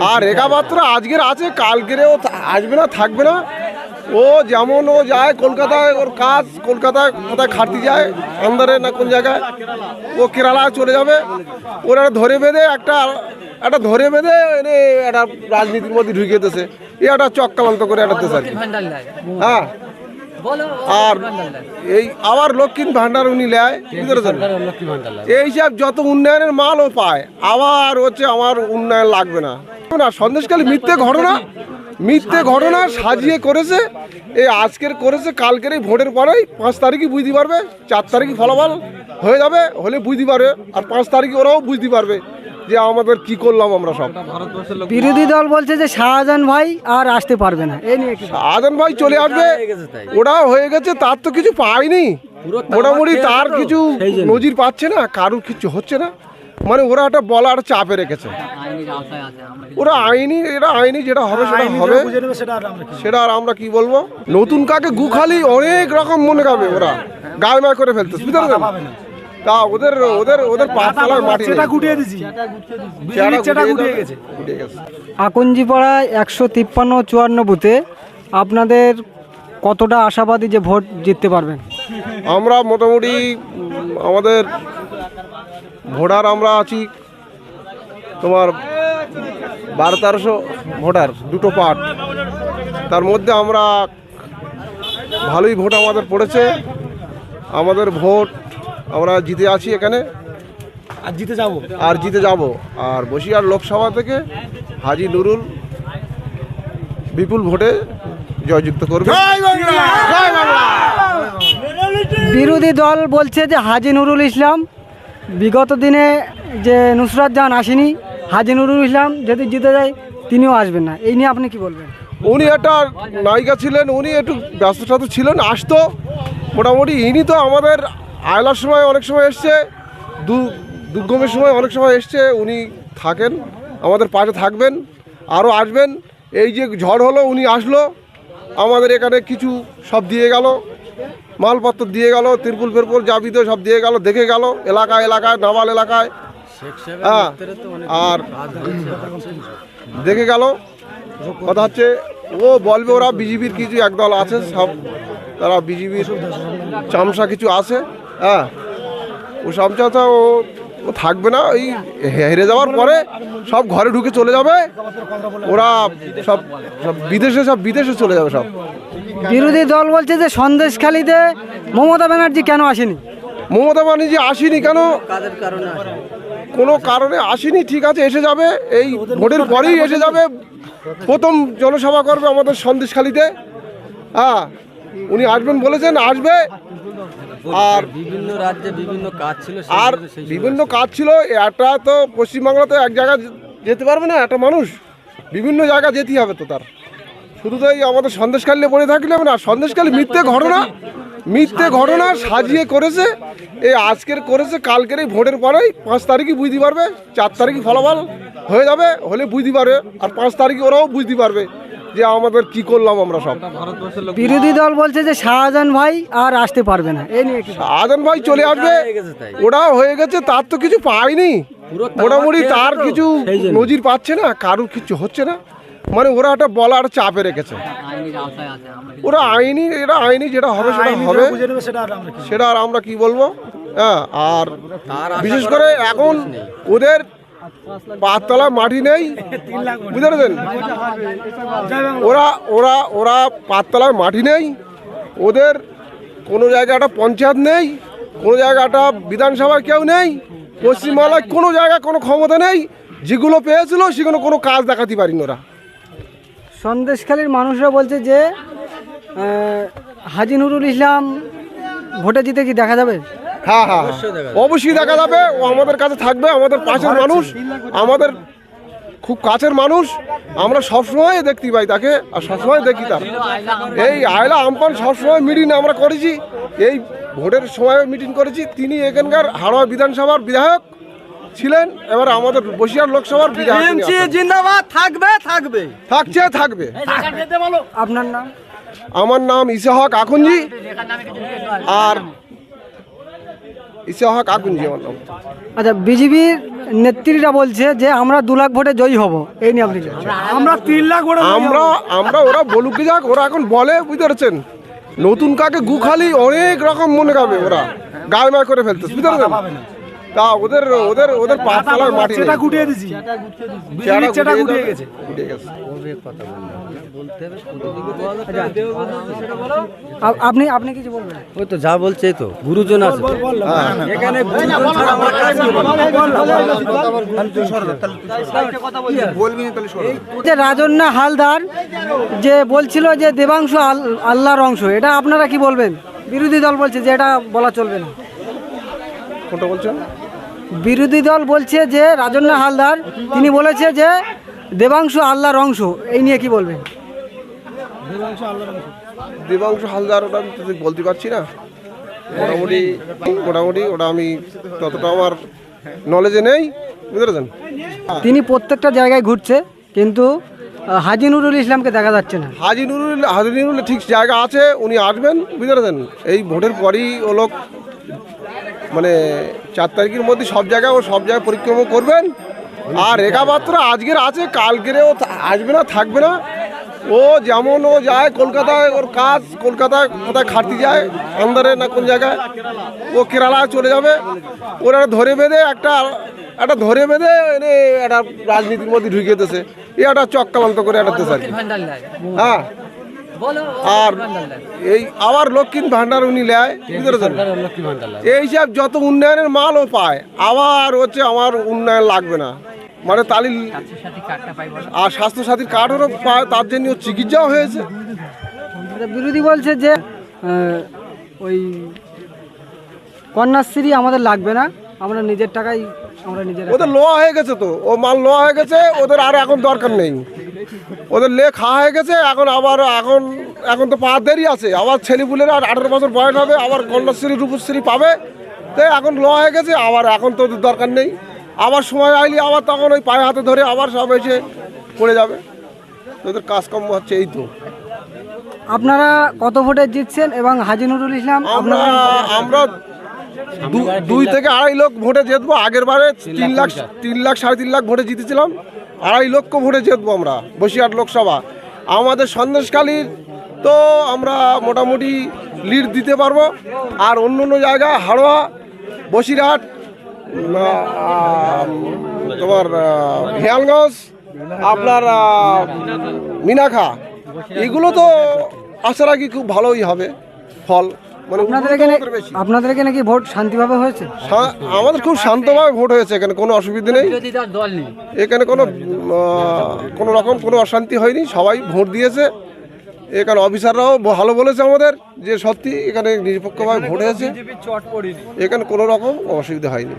আর রেখাপাত্র আজকের আছে, কালকেরেও আসবে না, থাকবে না। ও যেমন ও যায় কলকাতায়, ওর কাজ কলকাতায়, কোথায় খাটতে যায় আন্দারে না কোন জায়গায়, ও কেরালায় চলে যাবে। ওরা ধরে বেঁধে একটা ধরে বেঁধে এনে একটা রাজনীতির মধ্যে ঢুকে দিতেছে, এ একটা চক্রান্ত করে একটা দেশ আর কি। হ্যাঁ, আর এই আবার লক্ষ্মীর ভান্ডার উনি নেয়, এইসব যত উন্নয়নের মাল ও পায়, আবার হচ্ছে আমার উন্নয়ন লাগবে না। সন্দেশখালী মিথ্যে ঘটনা সাজিয়ে করেছে। এই আজকের করেছে, কালকের এই ভোটের পরেই 5 তারিখই বুঝতে পারবে, 4 তারিখই ফলাফল হয়ে যাবে, হলে বুঝতে পারবে। আর 5 তারিখে ওরাও বুঝতে পারবে যে আমাদের কি করলাম আমরা সব। বিরোধী দল বলছে যে শাহজাহান ভাই আর আসতে পারবে না, এই নিয়ে শাহজাহান ভাই চলে আসবে, ওটাও হয়ে গেছে, তার তো কিছু পায়নি মোটামুটি, তার কিছু নজির পাচ্ছে না, কারুর কিছু হচ্ছে না। মানে ওরা একটা বলার চাপে রেখেছে, ওরা আইনি যেটা হবে সেটা হবে, সেটা আর আমরা কি বলবো। নতুন কাকে গুখালি অনেক রকম মনে গাবে, ওরা গায়ে মায় করে ফেলতেছে, বুঝতে পারছেন? তা ওদের পাঁচতলার মাটি আকঞ্জিপাড়ায় 153-54 বুথে আপনাদের কতটা আশাবাদী যে ভোট জিততে পারবেন? আমরা মোটামুটি আমাদের ভোটার আমরা আছি তোমার 1200-1300 ভোটার, দুটো পার্ট, তার মধ্যে আমরা ভালোই ভোট আমাদের পড়েছে। আমাদের ভোট আমরা জিতে আছি এখানে, আর জিতে যাব। আর বসিরহাট লোকসভা থেকে হাজী নুরুল বিপুল ভোটে জয়যুক্ত করবে। বিরোধী দল বলছে যে হাজী নুরুল ইসলাম বিগত দিনে যে নুসরাত জাহান আসেনি, হাজী নুরুল ইসলাম যদি জিতে যায় তিনিও আসবেন না, এই নিয়ে আপনি কি বলবেন? উনি একটা নায়িকা ছিলেন, উনি একটু ব্যস্ততা ছিলেন, আসতো মোটামুটি। ইনি তো আমাদের আয়লার সময় অনেক সময় এসছে, দুর্গমের সময় অনেক সময় এসছে, উনি থাকেন, আমাদের পাশে থাকবেন, আরও আসবেন। এই যে ঝড় হলো, উনি আসলো, আমাদের এখানে কিছু সব দিয়ে গেল, মালপত্র দিয়ে গেল, তিরপুল ফিরপুল যাবিত সব দিয়ে গেল, দেখে গেল এলাকায় নাবাল এলাকায়। হ্যাঁ, আর দেখে গেল। কথা হচ্ছে ও বলবে ওরা বিজেপির কিছু একদল আছে, সব তারা বিজেপির চামচা কিছু আছে। হ্যাঁ, ও চামচা ও থাকবে না, ওই হেরে যাওয়ার পরে সব ঘরে ঢুকে চলে যাবে, ওরা সব বিদেশে চলে যাবে সব। বিরোধী দল বলছে যে সন্দেশখালীতে মমতা ব্যানার্জি কেন আসেনি? মমতা ব্যানার্জি আসেনি কেন? কোনো কারণে আসেনি, ঠিক আছে, এসে যাবে, এই ভোটের পরেই এসে যাবে। প্রথম জনসভা করবে আমাদের সন্দেশখালীতে। হ্যাঁ, উনি আসবেন বলেছেন, আসবে। আর বিভিন্ন রাজ্যে বিভিন্ন কাজ ছিল, একটা তো পশ্চিমবাংলাতে এক জায়গায় যেতে পারবে না একটা মানুষ, বিভিন্ন জায়গা যেতেই হবে তো তার। শুধু তো এই আমাদের সন্দেশখালী পড়ে থাকলে না। সন্দেশখালী মিথ্যে ঘটনা সাজিয়ে করেছে। এই আজকের করেছে, কালকের এই ভোটের পরেই 5 তারিখই বুঝতে পারবে, 4 তারিখই ফলাফল হয়ে যাবে, হলে বুঝতে পারবে। আর 5 তারিখে ওরাও বুঝতে পারবে যে আমাদের কি করলাম আমরা সব। বিরোধী দল বলছে যে শাহজাহান ভাই আর আসতে পারবে না, এই নিয়ে শাহজাহান ভাই চলে আসবে, ওটাও হয়ে গেছে, তার তো কিছু পায়নি মোটামুটি, তার কিছু নজির পাচ্ছে না, কারুর কিছু হচ্ছে না। মানে ওরা একটা বলার চাপে রেখেছে, ওরা আইনি যেটা হবে সেটা হবে, সেটা আর আমরা কি বলবো। হ্যাঁ, আর বিশেষ করে এখন ওদের পাঁচতলায় মাটি নেই, বুঝতে পেরেছেন? ওরা পাঁচতলায় মাটি নেই, ওদের কোনো জায়গায় একটা পঞ্চায়েত নেই, কোনো জায়গায় একটা বিধানসভায় কেউ নেই, পশ্চিমবাংলায় কোনো জায়গায় কোনো ক্ষমতা নেই। যেগুলো পেয়েছিল সেগুলো কোনো কাজ দেখাতে পারিনি ওরা। সন্দেশখালীর মানুষরা বলছে যে হাজী নুরুল ইসলাম ভোটে জিতে কি দেখা যাবে? হ্যাঁ, অবশ্যই দেখা যাবে। ও আমাদের কাছে থাকবে, আমাদের পাশের মানুষ, আমাদের খুব কাছের মানুষ। আমরা সবসময় দেখতে পাই তাকে, আর সবসময় দেখি তার। এই আয়লা আমপান সবসময় মিটিং আমরা করেছি, এই ভোটের সময় মিটিং করেছি। তিনি এখানকার হাড়োয়া বিধানসভার বিধায়ক ছিলেন, এবার আমাদের বসিরহাট লোকসভার বিধায়ক। জিন্দাবাদ, থাকবে। আপনার নাম? আমার নাম ইসাহাক আকঞ্জি। আর ইসহাক আকুঞ্জি আমার নাম। আচ্ছা, বিজেপির নেত্রীরা বলছে যে আমরা 2 লাখ ভোটে জয়ী হব, এই নিয়ে আপনি কি বলছেন? আমরা 3 লাখ ভোটে আমরা ওরা বলুক কি যাক, ওরা এখন বলে বুঝতে পারছেন, নতুন কাকে গুখালি অনেক রকম মনে গাবে, ওরা গায়ে মায় করে ফেলতেছে বুঝতে পারছেন। তা ওদের ওদের ওদের পাঁচ তলার মাটি সেটা গুটিয়ে দিছি, বিজেপির সেটা গুটিয়ে গেছে। উঠে গেছে। আপনি আপনি কিছু বলবেন? ওই তো যা বলছে এই তো গুরুজন আছে এখানে গুরুজন ছাড়া আমরা কাজ কি বলবো? যে রাজন্যা হালদার যে বলছিল যে দেবাংশু আল্লাহর অংশ, এটা আপনারা কি বলবেন? বিরোধী দল বলছে যে এটা বলা চলবে না। কোনটা বলছেন? বিরোধী দল বলছে যে রাজন্যা হালদার তিনি বলেছে যে দেবাংশু আল্লাহর অংশ, এই নিয়ে কি বলবেন? দেবাংশু হালদার ওটা আমি তো বলতে পারছি না, মোটামুটি ওটা আমি ততটা আমার নলেজে নেই বুঝতে পেরেছেন। তিনি প্রত্যেকটা জায়গায় ঘুরছে, কিন্তু হাজী নুরুল ইসলামকে দেখা যাচ্ছে না। হাজী নুরুল ঠিক জায়গা আছে, উনি আসবেন বুঝতে পেরেছেন। এই ভোটের পরই ও লোক মানে 4 তারিখের মধ্যে সব জায়গায় পরিক্রমা করবেন। আর রেখাপাত্র আজকের আছে, কালকের ও আসবে না, থাকবে না। ও যেমন ও যায় কলকাতায়, ওর কাজ কলকাতায় কোথায় খাটতে যায় আন্দারে না কোন জায়গায়, ও কেরালায় চলে যাবে। ওরা ধরে বেঁধে একটা ধরে বেঁধে এনে একটা রাজনীতির মধ্যে ঢুকিয়ে দিতেছে, এ একটা চক্রান্ত করে একটা দেশ আর কি। হ্যাঁ, আর এই আবার লক্ষ্মীর ভান্ডার উনি নেয় বুঝতে পেরেছেন। এইসব যত উন্নয়নের মাল ও পায়, আবার হচ্ছে আমার উন্নয়ন লাগবে না, মানে তালিল আর স্বাস্থ্যসাথীর কার্ডও পায়, তার জন্য চিকিৎসাও হয়েছে। বিরোধী বলছে যে ওই কন্যাশ্রী আমাদের লাগবে না, আমরা নিজের টাকায় আমরা নিজের। ওদের লোয়া হয়ে গেছে তো, ও মাল লোয়া হয়ে গেছে, ওদের আর এখন দরকার নেই, ওদের লে খাওয়া হয়ে গেছে। এখন আবার এখন তো পাওয়ার দেরি আছে, আবার ছেলেপুলেরা 18 বছর বয়স হবে, আবার কন্যাশ্রী রূপশ্রী পাবে, তাই এখন লোয়া হয়ে গেছে। আবার এখন তো ওদের দরকার নেই, আবার সময় আইলে আবার তখন ওই পায়ে হাতে ধরে আবার সব এসে পড়ে যাবে। ওদের কাজকর্ম হচ্ছে এই তো। আপনারা কত ভোটে জিতছেন এবং হাজী নুরুল ইসলাম? আমরা 2 থেকে 2.5 লাখ ভোটে জিতবো। আগের বারে 3 লাখ 3.5 লাখ ভোটে জিতেছিলাম, 2.5 লক্ষ ভোটে জিতবো আমরা বসিরহাট লোকসভা। আমাদের সন্দেশখালীর তো আমরা মোটামুটি লিড দিতে পারবো। আর অন্য অন্য জায়গায় হাড়োয়া, বসিরহাট, তোমার হিয়ালগঞ্জ, আপনার মিনাখা, এগুলো তো আশা রাখি খুব ভালোই হবে ফল। মানে আপনাদের এখানে কি ভোট শান্তিভাবে হয়েছে? আমাদের খুব শান্তভাবে ভোট হয়েছে, এখানে কোনো অসুবিধা নেই, এখানে কোনো রকম কোনো অশান্তি হয়নি, সবাই ভোট দিয়েছে। এখানে অফিসাররাও ভালো বলেছে আমাদের যে সত্যি এখানে নিরপেক্ষভাবে ভোট হয়েছে, এখানে কোনো রকম অসুবিধা হয়নি।